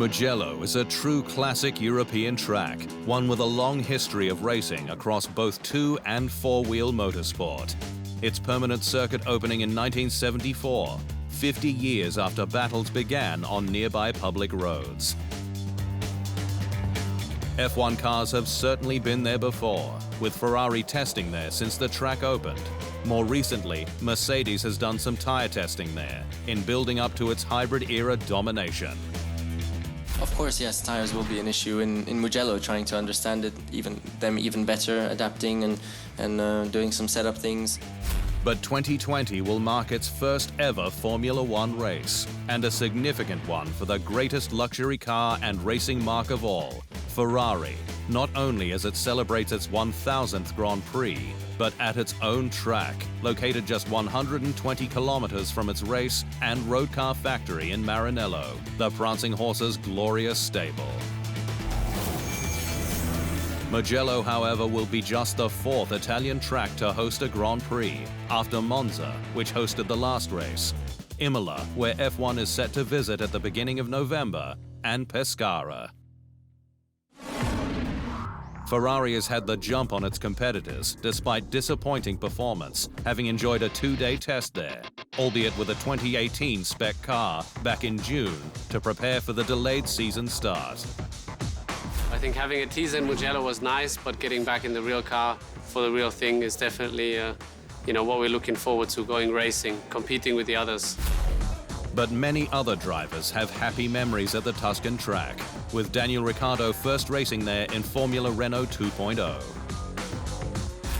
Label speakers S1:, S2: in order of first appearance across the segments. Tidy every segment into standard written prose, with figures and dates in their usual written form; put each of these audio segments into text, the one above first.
S1: Mugello is a true classic European track, one with a long history of racing across both two- and four-wheel motorsport. Its permanent circuit opening in 1974, 50 years after battles began on nearby public roads. F1 cars have certainly been there before, with Ferrari testing there since the track opened. More recently, Mercedes has done some tyre testing there, in building up to its hybrid-era domination.
S2: Of course, yes, tires will be an issue in Mugello, trying to understand it even better, adapting and doing some setup things.
S1: But 2020 will mark its first ever Formula One race, and a significant one for the greatest luxury car and racing marque of all, Ferrari, not only as it celebrates its 1000th Grand Prix, but at its own track, located just 120 kilometers from its race and road car factory in Maranello, the Prancing Horse's glorious stable. Mugello, however, will be just the fourth Italian track to host a Grand Prix, after Monza, which hosted the last race, Imola, where F1 is set to visit at the beginning of November, and Pescara. Ferrari has had the jump on its competitors, despite disappointing performance, having enjoyed a two-day test there, albeit with a 2018 spec car back in June to prepare for the delayed season start.
S3: I think having a teaser in Mugello was nice, but getting back in the real car for the real thing is definitely what we're looking forward to, going racing, competing with the others.
S1: But many other drivers have happy memories at the Tuscan track, with Daniel Ricciardo first racing there in Formula Renault 2.0.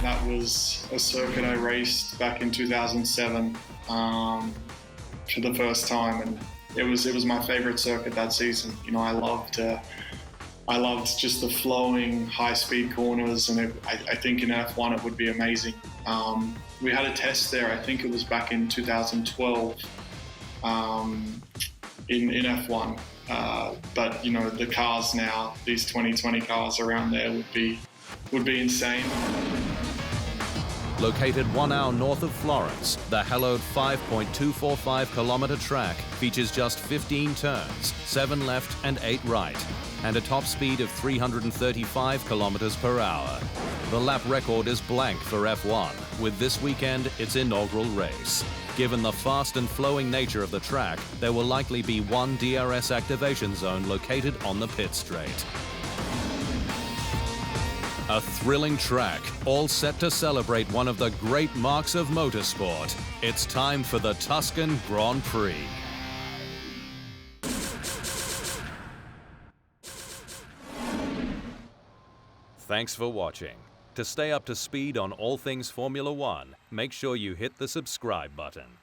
S4: That was a circuit I raced back in 2007 for the first time, and it was my favorite circuit that season. I loved just the flowing high-speed corners, and I think in F1 it would be amazing. We had a test there, I think it was back in 2012 in F1. But the cars now, these 2020 cars around there would be insane.
S1: Located 1 hour north of Florence, the hallowed 5.245 kilometer track features just 15 turns, 7 left and 8 right, and a top speed of 335 kilometers per hour. The lap record is blank for F1, with this weekend its inaugural race. Given the fast and flowing nature of the track, there will likely be one DRS activation zone located on the pit straight. A thrilling track, all set to celebrate one of the great marks of motorsport. It's time for the Tuscan Grand Prix. Thanks for watching. To stay up to speed on all things Formula One, make sure you hit the subscribe button.